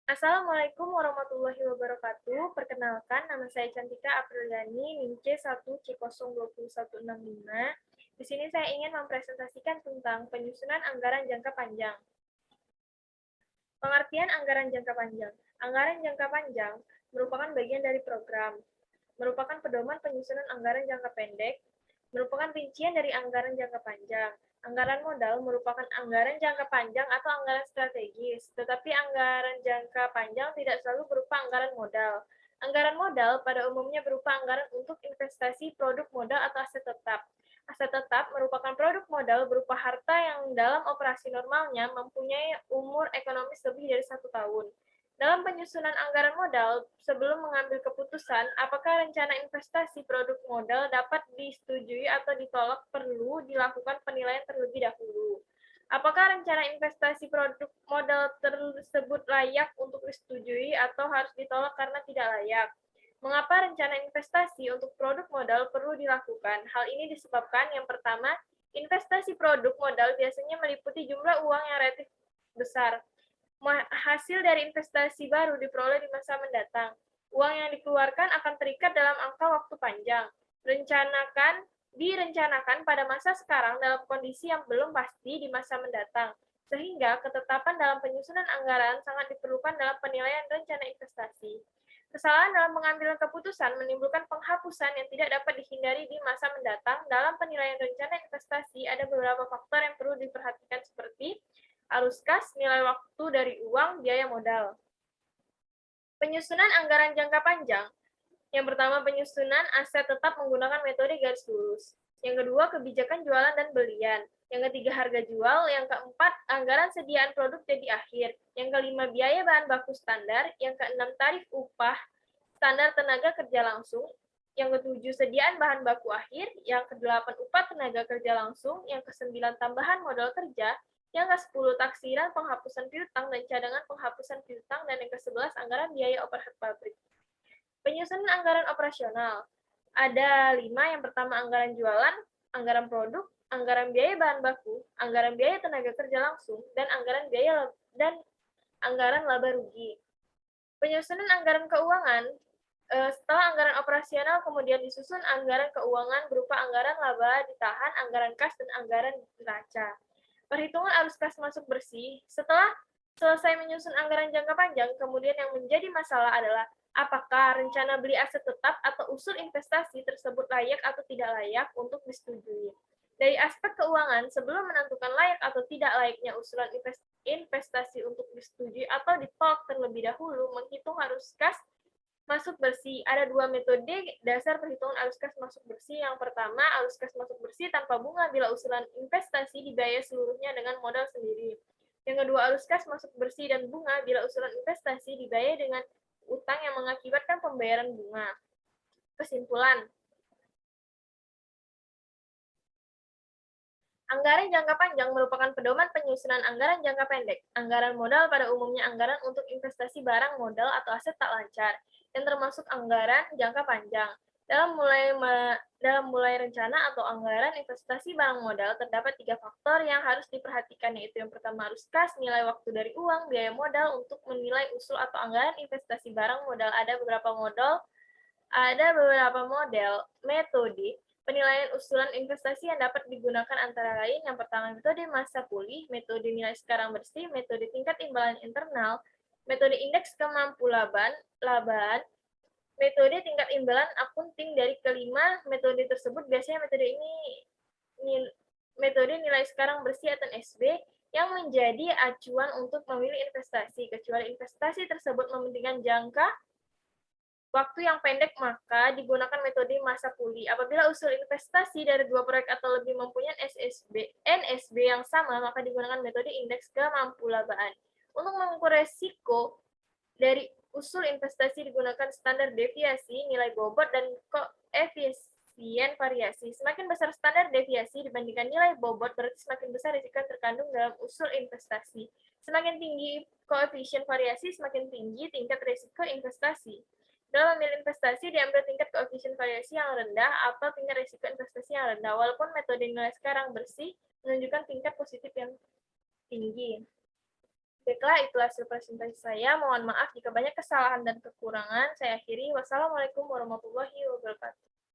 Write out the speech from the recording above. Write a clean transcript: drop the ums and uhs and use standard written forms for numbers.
Assalamualaikum warahmatullahi wabarakatuh. Perkenalkan, nama saya Cantika Apriliani, NIM C1C02165. Di sini saya ingin mempresentasikan tentang penyusunan anggaran jangka panjang. Pengertian anggaran jangka panjang. Anggaran jangka panjang merupakan bagian dari program, merupakan pedoman penyusunan anggaran jangka pendek, merupakan rincian dari anggaran jangka panjang. Anggaran modal merupakan anggaran jangka panjang atau anggaran strategis, tetapi anggaran jangka panjang tidak selalu berupa anggaran modal. Anggaran modal pada umumnya berupa anggaran untuk investasi produk modal atau aset tetap. Aset tetap merupakan produk modal berupa harta yang dalam operasi normalnya mempunyai umur ekonomis lebih dari 1 tahun. Dalam penyusunan anggaran modal, sebelum mengambil keputusan apakah rencana investasi produk modal dapat disetujui atau ditolak, perlu dilakukan penilaian terlebih dahulu. Apakah rencana investasi produk modal tersebut layak untuk disetujui atau harus ditolak karena tidak layak? Mengapa rencana investasi untuk produk modal perlu dilakukan? Hal ini disebabkan yang pertama, investasi produk modal biasanya meliputi jumlah uang yang relatif besar. Hasil dari investasi baru diperoleh di masa mendatang. Uang yang dikeluarkan akan terikat dalam angka waktu panjang. Direncanakan pada masa sekarang dalam kondisi yang belum pasti di masa mendatang. Sehingga ketetapan dalam penyusunan anggaran sangat diperlukan dalam penilaian rencana investasi. Kesalahan dalam pengambilan keputusan menimbulkan penghapusan yang tidak dapat dihindari di masa mendatang. Dalam penilaian rencana investasi, ada beberapa faktor yang perlu diperhatikan seperti arus kas, nilai waktu dari uang, biaya modal. Penyusunan anggaran jangka panjang. Yang pertama, penyusunan aset tetap menggunakan metode garis lurus. Yang kedua, kebijakan jualan dan belian. Yang ketiga, harga jual. Yang keempat, anggaran sediaan produk jadi akhir. Yang kelima, biaya bahan baku standar. Yang keenam, tarif upah standar tenaga kerja langsung. Yang ketujuh, sediaan bahan baku akhir. Yang kedelapan, upah tenaga kerja langsung. Yang kesembilan, tambahan modal kerja. Yang ke-10, taksiran penghapusan piutang dan cadangan penghapusan piutang. Dan yang ke-11, anggaran biaya overhead pabrik. Penyusunan anggaran operasional. Ada 5, yang pertama anggaran jualan, anggaran produk, anggaran biaya bahan baku, anggaran biaya tenaga kerja langsung, dan anggaran laba rugi. Penyusunan anggaran keuangan. Setelah anggaran operasional, kemudian disusun anggaran keuangan berupa anggaran laba ditahan, anggaran kas, dan anggaran neraca. Perhitungan arus kas masuk bersih. Setelah selesai menyusun anggaran jangka panjang, kemudian yang menjadi masalah adalah apakah rencana beli aset tetap atau usul investasi tersebut layak atau tidak layak untuk disetujui. Dari aspek keuangan, sebelum menentukan layak atau tidak layaknya usulan investasi untuk disetujui atau ditolak terlebih dahulu, menghitung arus kas masuk bersih. Ada 2 metode dasar perhitungan arus kas masuk bersih. Yang pertama, arus kas masuk bersih tanpa bunga bila usulan investasi dibayar seluruhnya dengan modal sendiri. Yang kedua, arus kas masuk bersih dan bunga bila usulan investasi dibayar dengan utang yang mengakibatkan pembayaran bunga. Kesimpulan, anggaran jangka panjang merupakan pedoman penyusunan anggaran jangka pendek. Anggaran modal pada umumnya anggaran untuk investasi barang modal atau aset tak lancar, yang termasuk anggaran jangka panjang. Dalam mulai rencana atau anggaran investasi barang modal, terdapat 3 faktor yang harus diperhatikan, yaitu yang pertama arus kas, nilai waktu dari uang, biaya modal untuk menilai usul atau anggaran investasi barang modal. Ada beberapa model metode penilaian usulan investasi yang dapat digunakan antara lain. Yang pertama, metode masa pulih, metode nilai sekarang bersih, metode tingkat imbalan internal, metode indeks kemampuan labaan, metode tingkat imbalan akunting. Dari kelima metode tersebut, biasanya metode nilai sekarang bersih atau NSB yang menjadi acuan untuk memilih investasi, kecuali investasi tersebut mementingkan jangka waktu yang pendek, maka digunakan metode masa pulih. Apabila usul investasi dari 2 proyek atau lebih mempunyai NSB yang sama, maka digunakan metode indeks kemampuan. Untuk mengukur resiko dari usul investasi digunakan standar deviasi, nilai bobot, dan koefisien variasi. Semakin besar standar deviasi dibandingkan nilai bobot, berarti semakin besar risiko yang terkandung dalam usul investasi. Semakin tinggi koefisien variasi, semakin tinggi tingkat risiko investasi. Dalam memilih investasi, diambil tingkat koefisien variasi yang rendah atau tingkat risiko investasi yang rendah, walaupun metode nilai sekarang bersih menunjukkan tingkat positif yang tinggi. Baiklah, itu hasil presentasi saya. Mohon maaf jika banyak kesalahan dan kekurangan. Saya akhiri. Wassalamualaikum warahmatullahi wabarakatuh.